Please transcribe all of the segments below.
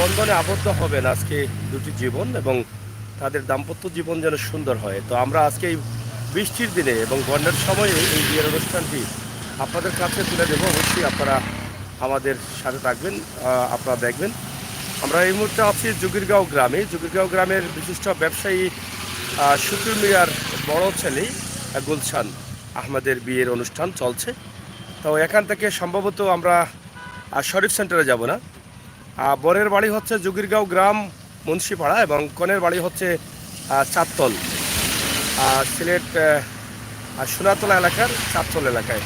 বন্ধনে আবদ্ধ হবেন আজকে দুটি জীবন, এবং তাদের দাম্পত্য জীবন যেন সুন্দর হয়। তো আমরা আজকে এই বৃষ্টির দিনে এবং বন্যার সময়ে এই বিয়ের অনুষ্ঠানটি আপনাদের কাছে তুলে দেবো। অবশ্যই আপনারা আমাদের সাথে থাকবেন, আপনারা দেখবেন। আমরা এই মুহূর্তে আছি জুগিরগাঁও গ্রামে। জুগিরগাঁও গ্রামের বিশিষ্ট ব্যবসায়ী শুকুর মিয়ার বড় ছেলে গুলশান আহমেদের বিয়ের অনুষ্ঠান চলছে। তো এখান থেকে সম্ভবত আমরা শরীফ সেন্টারে যাব না। বরের বাড়ি হচ্ছে জুগিরগাঁও গ্রাম মুন্সিপাড়া, এবং কনের বাড়ি হচ্ছে চাঁদতল, সিলেট সোনাতলা এলাকার চাঁদতল এলাকায়।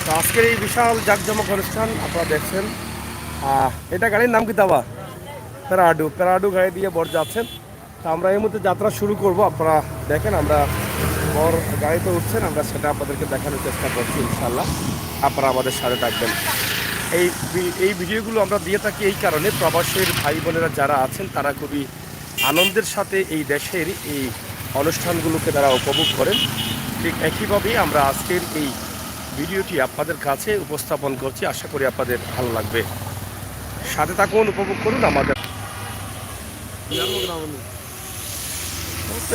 তো আজকের এই বিশাল জাঁকজমক অনুষ্ঠান আপনারা দেখছেন। এটা গাড়ির নাম কি দাবা? প্যারাডু গাড়ি দিয়ে বর যাচ্ছেন। তো আমরা এই মুহূর্তে যাত্রা শুরু করব। আপনারা দেখেন, আমরা বর গাড়িতে উঠছেন, আমরা সেটা আপনাদেরকে দেখানোর চেষ্টা করছি। ইনশাল্লাহ আপনারা আমাদের সাথে থাকবেন। এই ভিডিওগুলো আমরা দিয়ে থাকি এই কারণে, প্রবাসের ভাই বোনেরা যারা আছেন তারা খুবই আনন্দের সাথে এই দেশের এই অনুষ্ঠানগুলোকে তারা উপভোগ করেন। ঠিক একইভাবেই আমরা আজকের এই ভিডিওটি আপনাদের কাছে উপস্থাপন করছি। আশা করি আপনাদের ভালো লাগবে। সাথে থাকুন, উপভোগ করুন আমাদের।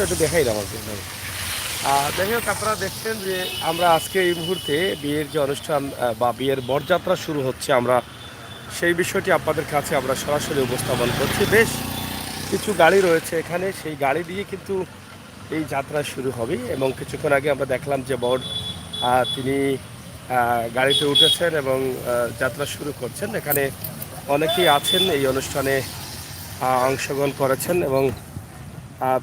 একটু দেখাই আমাকে। যাই হোক, আপনারা দেখছেন যে আমরা আজকে এই মুহূর্তে বিয়ের যে অনুষ্ঠান বা বিয়ের বরযাত্রা শুরু হচ্ছে, আমরা সেই বিষয়টি আপনাদের কাছে আমরা সরাসরি উপস্থাপন করছি। বেশ কিছু গাড়ি রয়েছে এখানে, সেই গাড়ি দিয়ে কিন্তু এই যাত্রা শুরু হবে। এবং কিছুক্ষণ আগে আমরা দেখলাম যে বর তিনি গাড়িতে উঠেছেন এবং যাত্রা শুরু করছেন। এখানে অনেকেই আছেন এই অনুষ্ঠানে অংশগ্রহণ করেছেন, এবং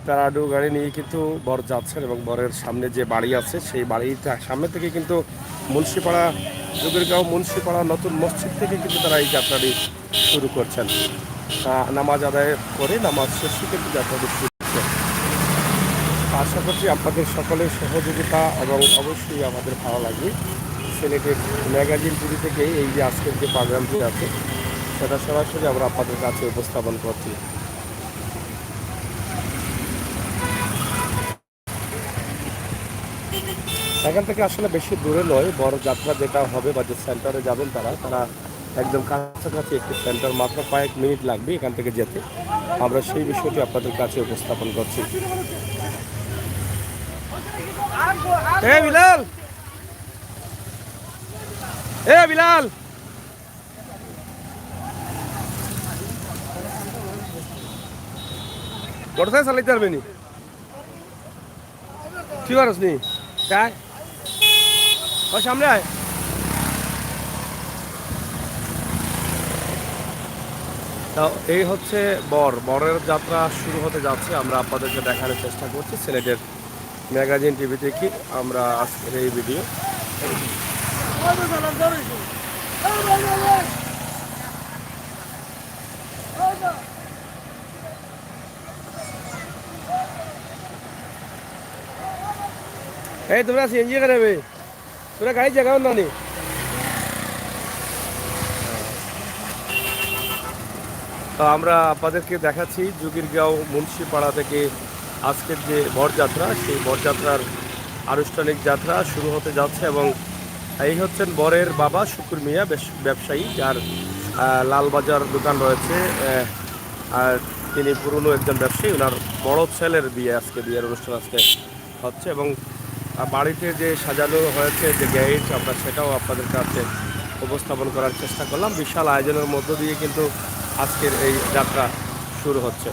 প্যারাডু গাড়ি নিয়ে কিন্তু বর যাচ্ছেন। এবং বরের সামনে যে বাড়ি আছে সেই বাড়িটা সামনে থেকে কিন্তু মুন্সিপাড়া, জুগিরগাঁও মুন্সিপাড়া নতুন মসজিদ থেকে কিন্তু তারা এই যাত্রাটি শুরু করছেন। নামাজ আদায় করে নামাজ শেষে কিন্তু যাত্রাটি শুরু করছে। আশা করছি আপনাদের সকলের সহযোগিতা এবং অবশ্যই আমাদের ভালো লাগবে। সিলেটের ম্যাগাজিন টিভি থেকে এই যে আজকের যে প্রোগ্রামটি আছে সেটা সরাসরি আমরা আপনাদের কাছে উপস্থাপন করছি। এখান থেকে আসলে বেশি দূরে নয়, বড় যাত্রা যেটা হবে বা যে সেন্টারে যাবেন তারা একদম কাছাকাছি একটি সেন্টার, মাত্র কয়েক মিনিট লাগবে এখান থেকে যেতে। আমরা সেই বিষয়টি আপনাদের কাছে উপস্থাপন করছি। বিলাল, বিলাল, মোটরসাইকেল চালাইতে পারবে নি? কি করস নি? তাই ও সামনে আয়। এই হচ্ছে বরের যাত্রা শুরু হতে যাচ্ছে। আমরা আপনাদেরকে দেখানোর চেষ্টা করছি সিলেটের ম্যাগাজিন টিভি থেকে আমরা আজকের এই ভিডিও। এই তোমরা সিএনজি করাবে, তোরা গাড়ি জায়গাও না নি। তো আমরা আপনাদেরকে দেখাচ্ছি জুগিরগাঁও মুন্সিপাড়া থেকে আজকের যে বরযাত্রা, সেই বরযাত্রার আনুষ্ঠানিক যাত্রা শুরু হতে যাচ্ছে। এবং এই হচ্ছেন বরের বাবা শুকুর মিয়া, ব্যবসায়ী, যার লালবাজার দোকান রয়েছে। আর তিনি পুরনো একজন ব্যবসায়ী। ওনার বড় ছেলের বিয়ে, আজকে বিয়ের অনুষ্ঠান আজকে হচ্ছে। এবং বাড়িতে যে সাজানো হয়েছে যে গেট, আমরা সেটাও আপনাদের কাছে উপস্থাপন করার চেষ্টা করলাম। বিশাল আয়োজনের মধ্য দিয়ে কিন্তু আজকের এই যাত্রা শুরু হচ্ছে।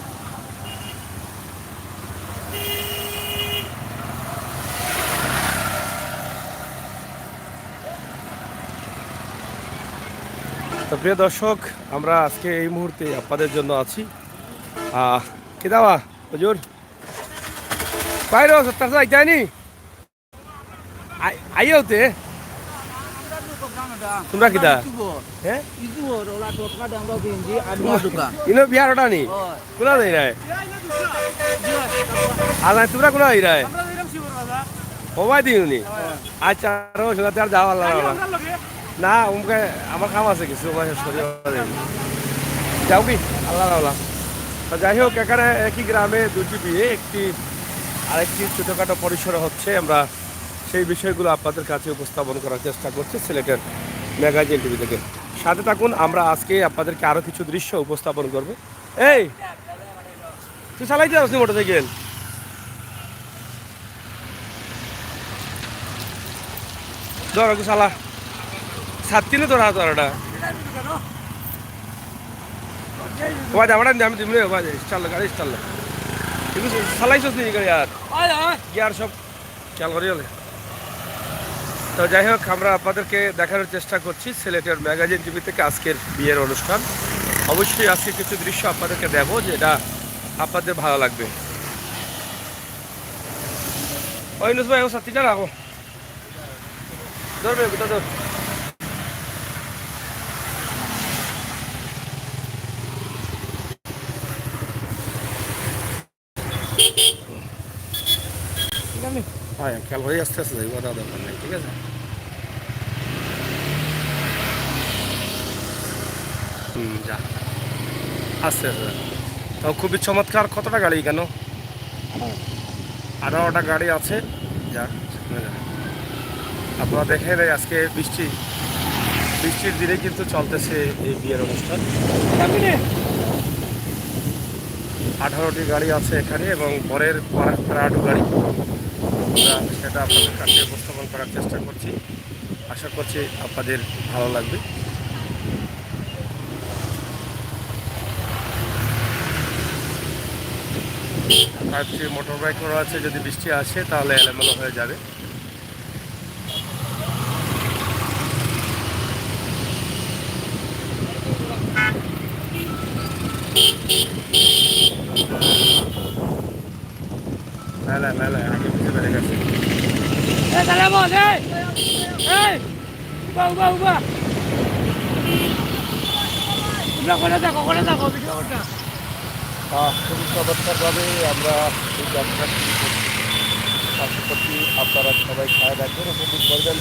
তো প্রিয় দর্শক, আমরা আজকে এই মুহূর্তে আপনাদের জন্য আছি। কি দাওয়া হুজুর বাইরে তার যায়নি আইতে তোমরা কিতা হ্যাঁ ইনো বিহার ওটা নি কোনা যাই রায় আর তোমরা কোনা যাই রায় সবাই দিও নি। আচ্ছা আর যাওয়া আল্লাহ না ওমকে আমার কাম আছে কিছু যাও কি আল্লাহ আল্লাহ। যাই হোক, এখানে একই গ্রামে দুটি বিয়ে, একটি আরেকটি ছোটোখাটো পরিসরে হচ্ছে। আমরা সেই বিষয়গুলো আপনাদের কাছে উপস্থাপন করার চেষ্টা করছি সিলেটের ম্যাগাজিন টিভি থেকে। সাথে থাকুন, আমরা আজকে আপনাদেরকে আরও কিছু দৃশ্য উপস্থাপন করব। এই তুই চালাইতে আসনি মোটরসাইকেল? ধর একটু চালা, ছাড়তি না তোর হাত ওটা বাজ আমার আমি দিমলে বাজ স্টার্ট গাড়ি স্টার্ট কিন্তু চালাইছস নি গাড়ি আর গিয়ার সব খেয়াল করি হলে। তো যাই হোক, আমরা আপনাদেরকে দেখানোর চেষ্টা করছি সিলেটের ম্যাগাজিন টিভি থেকে আজকের বিয়ের অনুষ্ঠান। অবশ্যই আজকে কিছু দৃশ্য আপনাদেরকে দেবো, যেটা আপনাদের ভালো লাগবে। ওই নুস ভাই ও সাথীটা রাখো, ধরবে কোথা ধর। হ্যাঁ খেয়াল করে আস্তে আস্তে যাই, কথা দরকার নেই, ঠিক আছে? যা আস্তে আস্তে। তাও খুবই চমৎকার। কতটা গাড়ি কেন? 18টা গাড়ি আছে। যা আপনারা দেখেন, আজকে বৃষ্টির দিনে কিন্তু চলতেছে এই বিয়ের অনুষ্ঠান। 18টি গাড়ি আছে এখানে এবং পরের আরও গাড়ি, সেটা আপনাদের কাছে উপস্থাপন করার চেষ্টা করছি। আশা করছি আপনাদের ভালো লাগবে। কয়েকটি মোটর বাইক করা আছে, যদি বৃষ্টি আসে তাহলে এলোমেলো হয়ে যাবে। মেলা মেলা আগে বুঝতে পেরে গেছে। খুবই চমৎকারভাবে আমরা এই যাত্রা শুরু করছি। আশা করছি আপনারা সবাই খায় দেখবেন, উপভোগ করবেন।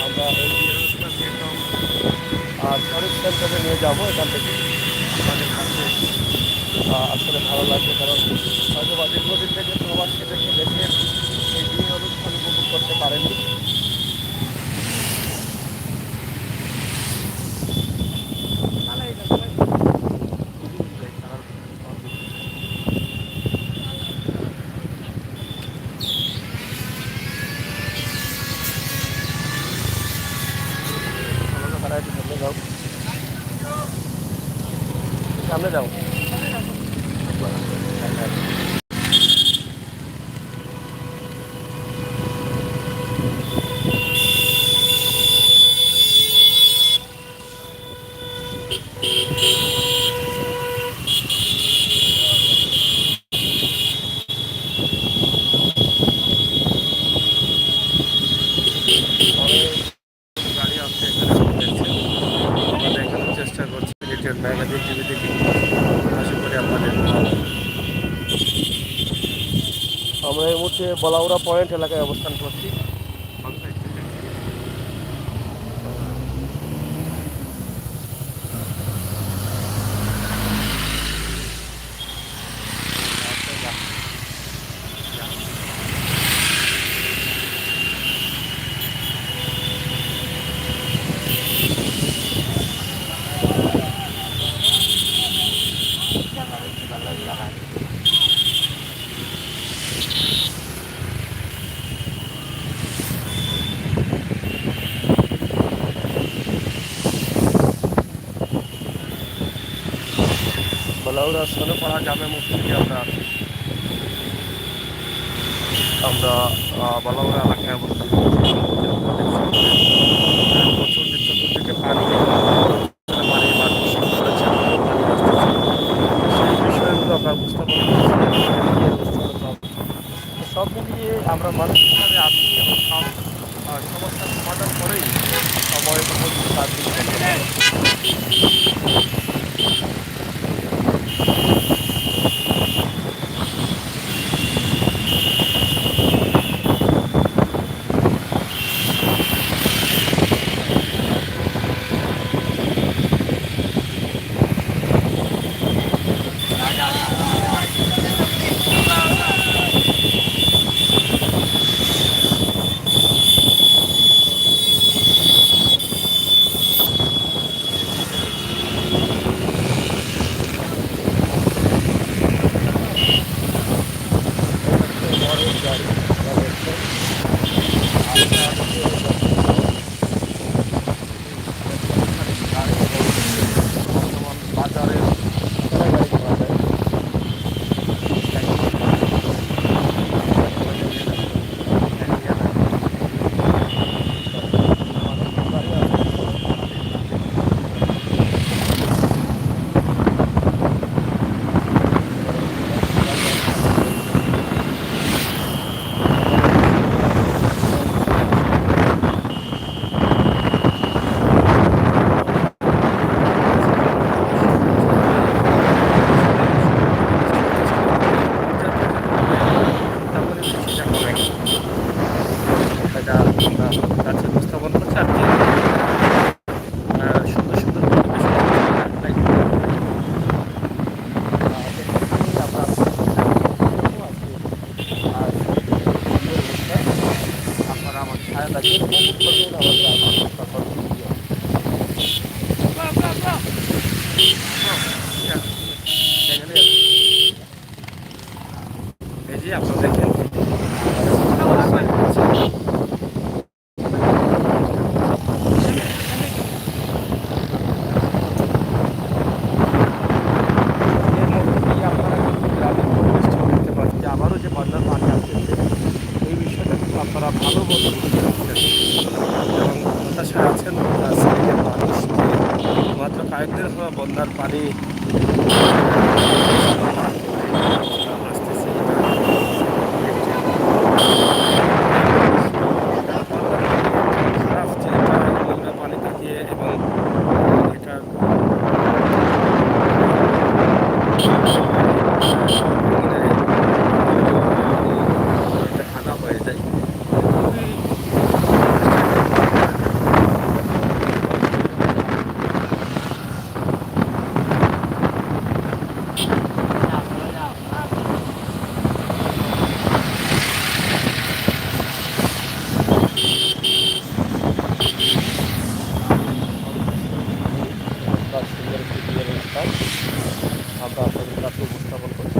আমরা এই অনুষ্ঠানটি একদম শরীর সেন্টারে নিয়ে যাবো। এখান থেকে আমাদের কাছে আসলে ভালো লাগবে, কারণ হয়তো বা দীর্ঘদিন থেকে প্রবাসকে দেখে দেশের এই বিয়ে অনুষ্ঠান উপভোগ করতে পারেনি। সামনে যাও। গাড়ি আছে এখানে দেখানোর চেষ্টা করছি সিলেটের ম্যাগাজিন টিভি থেকে। আশা করি আপনাদের ভালো লাগবে। আমরা এই মুহূর্তে বলাউড়া পয়েন্ট এলাকায় অবস্থান করছি। বলাউড়া সোনাপাড়া জামে মসজিদে আমরা বলাউড়া এলাকায় অবস্থান করছি। প্রচুর চতুর্দিকে পানি পানি মানুষ করেছে, সেই বিষয়গুলো আমরা উপস্থাপন করছি। সব মিলিয়ে আমরা মানসিকভাবে আছি এবং সব সমস্যার সমাধান করেই সময় মতো কাজ করতে। সিলেটের মানুষ যে মাত্র কয়েকদিন হলো বন্যার পানি আসতেছে খারাপ যে নোংরা পানি থাকে এবং এটার হানা হয়ে যায় খুবই সুন্দর একটি বিয়ের অনুষ্ঠান আমরা আপনাদের কাছে উপস্থাপন করছি।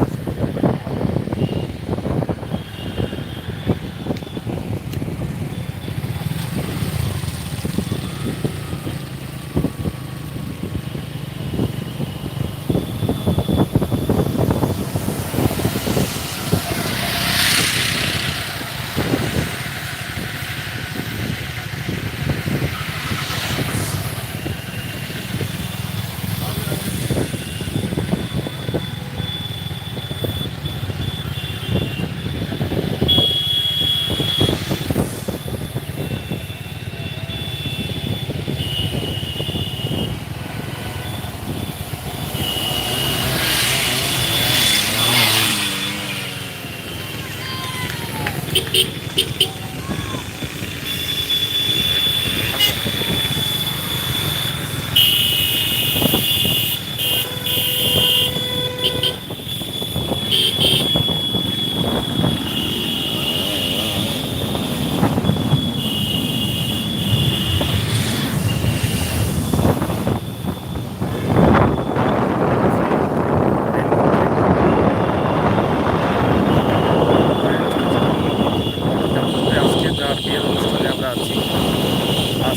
আজকে যার বিয়ের অনুষ্ঠানে আমরা আছি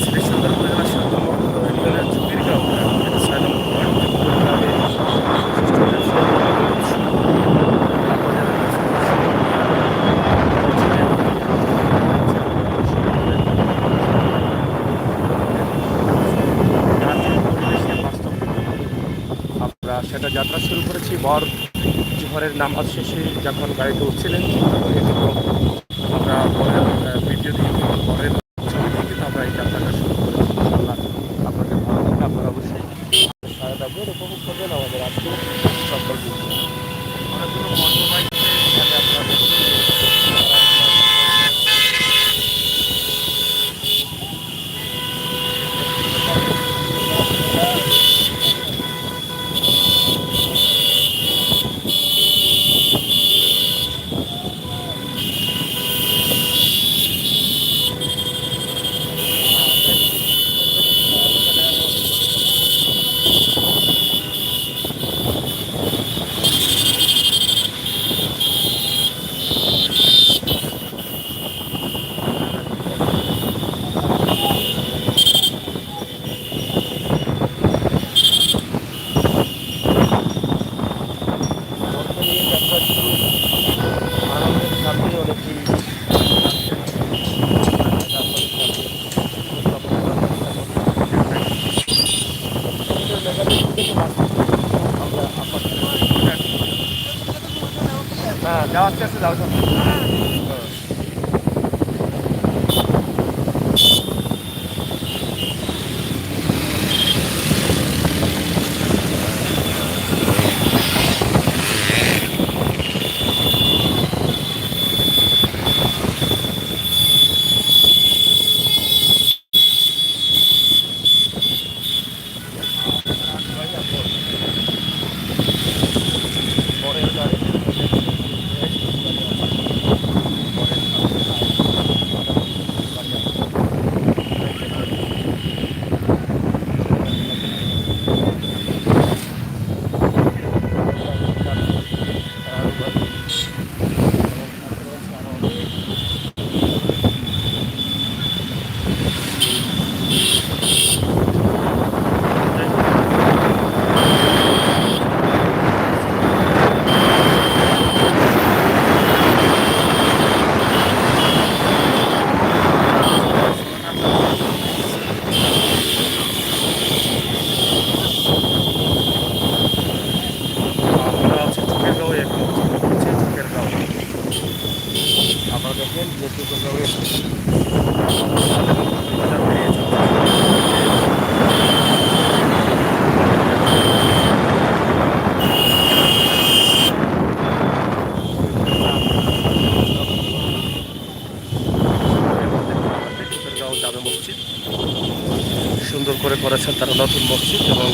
সিলেট সদর উপজেলার ৭ নম্বর ইউনিয়নের ঝুঁকিরগাঁও এটা ৬ নম্বর ওয়ার্ড ঝুঁকিরগাঁওয়ে আপনাদের পরিবেশে বাস্তব আমরা সেটা যাত্রা শুরু করেছি বর জোহরের নামাজ শেষে যখন গাড়িতে উঠছিলেন আমরা পরের ভিডিও থেকে পরের ছবি থেকে কিন্তু আমরা এই যাত্রাটা শুরু করেছি। ইনশাআল্লাহ আপনাদের ভালো লাগবে, আপনারা অবশ্যই সারা দেবেন, উপভোগ করবেন আমাদের আজকে সকল ভিডিও। অনেকগুলো মোটর বাইকে এখানে আপনারা দেখছেন আনন্দের সাথে অনেকটি হ্যাঁ যাওয়ার চেষ্টা যাওয়া পরের গাড়ি সুন্দর করে করেছেন তারা নতুন মসজিদ এবং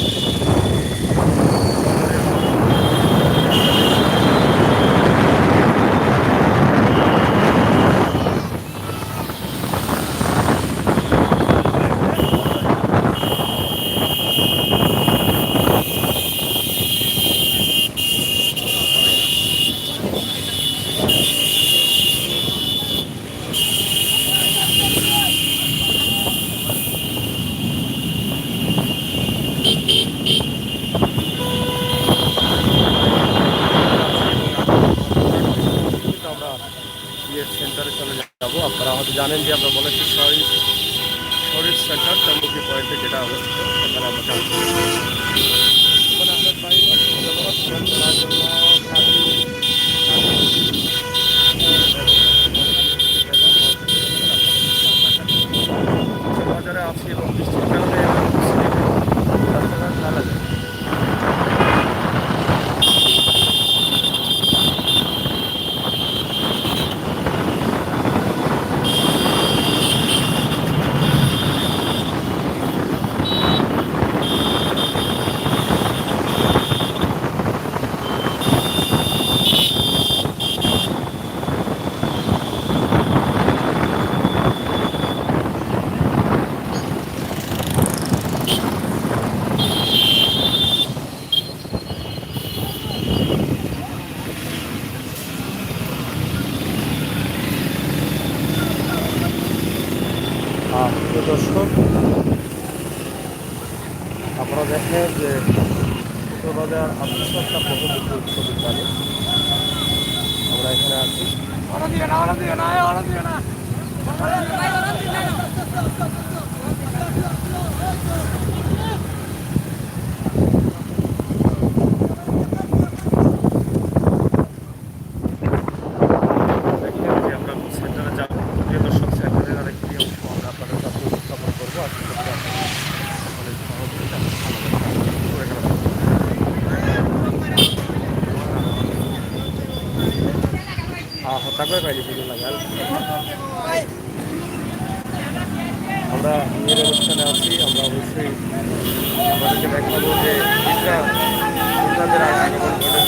আমরা বিয়ের সেন্টারে চলে যাবো। আপনারা হয়তো জানেন যে আমরা বলেছি শরীর সেন্টার চন্দ্রপুর পয়েন্টে যেটা অবস্থিত, সেখানে আমরা কাজ করি। আহমেদ ভাই ধন্যবাদ জানার জন্য। বাজারে আছি এবং বৃষ্টির কারণে রাস্তাঘাট ভালো যায়। প্রিয় দর্শক, আপনারা দেখেন যে শুক্রবাজার আত্মসত্তা বহুমুখী উচ্চ বিদ্যালয় আমরা এখানে আছি। সেন্টারে যাব, প্রিয় দর্শক, সেন্টারের আরেকটি অংশ আমরা আপনাদের সাথে উপস্থাপন করবো। আজকে হতাশায় পাইনি ভিডিও লাগাল। আমরা বিয়ের অনুষ্ঠানে আছি। আমরা অবশ্যই আমাদেরকে দেখাবো যে ইসলামদের আগমন ঘটেছে।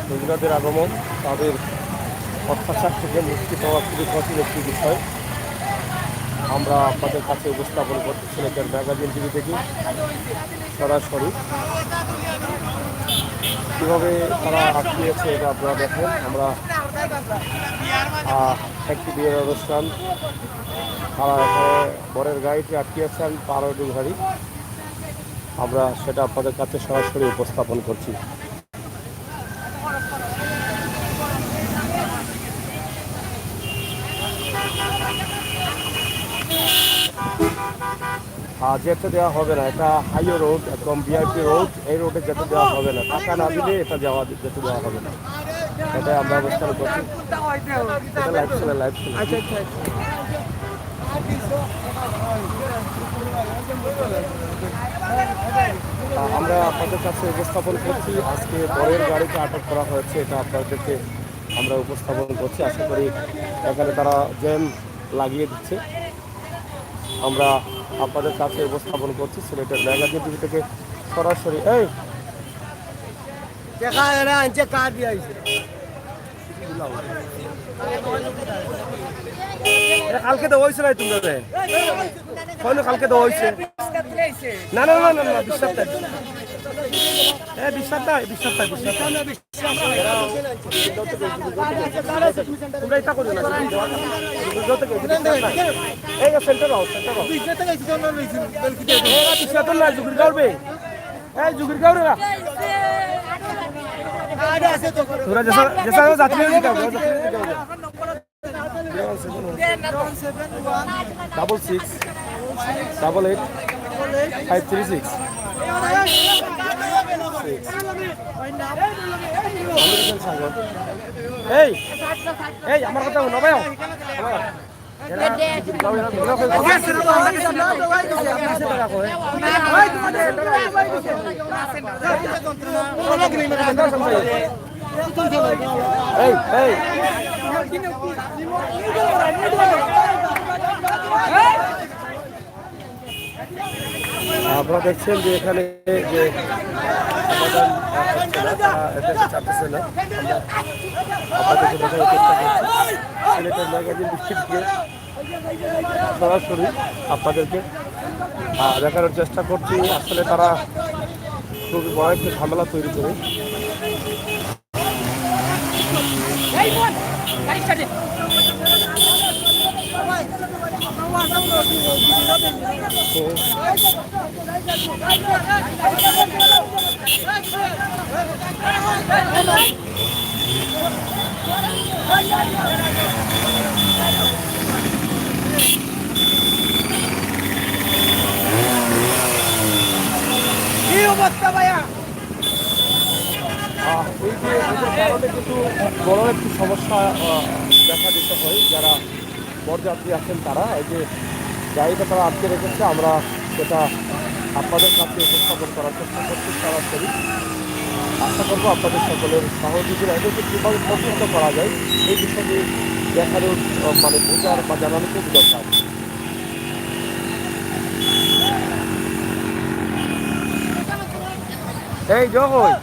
গুজরাটের আগমন, তাদের অত্যাচার থেকে মুক্তি পাওয়া খুবই কঠিন একটি বিষয়। আমরা আপনাদের কাছে উপস্থাপন করতে সিলেটের ম্যাগাজিন টিভি থেকে সরাসরি কীভাবে তারা আটকিয়েছে এটা আপনারা দেখেন। আমরা একটি বিয়ের অনুষ্ঠান, তারা এখানে বরের গাড়িটি আটকিয়েছেন পারোডি গাড়ি, আমরা সেটা আপনাদের কাছে সরাসরি উপস্থাপন করছি। যেতে দেওয়া হবে না, এটা হাইওয়ে রোড, একদম ভিআইপি রোড, এই রোডে যেতে দেওয়া হবে না। টাকা না দিলে এটা যেতে দেওয়া হবে না, এটাই আমরা অবস্থান করছি। লাইভ ছিল। আমরা আপনাদের কাছে উপস্থাপন করছি আজকে বরের গাড়িকে আটক করা হয়েছে, এটা আপনাদেরকে আমরা উপস্থাপন করছি। আশা করি এখানে তারা জ্যাম লাগিয়ে দিচ্ছে। আমরা আপনাদের কাছে উপস্থাপন করছি সিলেটের ম্যাগাজিন টিভি থেকে সরাসরি। কালকে দেওয়া হয়েছে নাই তোমরা, কালকে দেওয়া হয়েছে না না না না না বিশ্বাসটাই বিশ্বাসটাই তোমরা এটা করো না। এই সেন্টার না জুগির গাউবে, এই জুগির গাউরে না তোরা যেসা যাত্রী গাউবে 6688 536। এই আমার কথা শোনো ভাই, এই এই আপনারা দেখছেন যে এখানে যে সমাধান হচ্ছে না, তারা এটা চাচ্ছে না। আপনাদেরকে দেখানোর চেষ্টা করছি সিলেটের ম্যাগাজিন বৃষ্টির থেকে সরাসরি আপনাদেরকে দেখানোর চেষ্টা করছি। আসলে তারা খুবই বড় একটা ঝামেলা তৈরি করে। এই যে এদের কারণে কিন্তু বড় একটি সমস্যা দেখা দিতে হয়। যারা বরযাত্রী আছেন তারা এই যে গাড়িটা তারা আটকে রেখেছে, আমরা সেটা আপনাদের কাছে উপস্থাপন করার চেষ্টা করছি সরাসরি। আশা করবো আপনাদের সকলের সহযোগিতা এদেরকে কীভাবে প্রতিহত করা যায় এই বিষয়ে দেখানোর মানে বোঝার বা জানানো খুব দরকার। এই জয়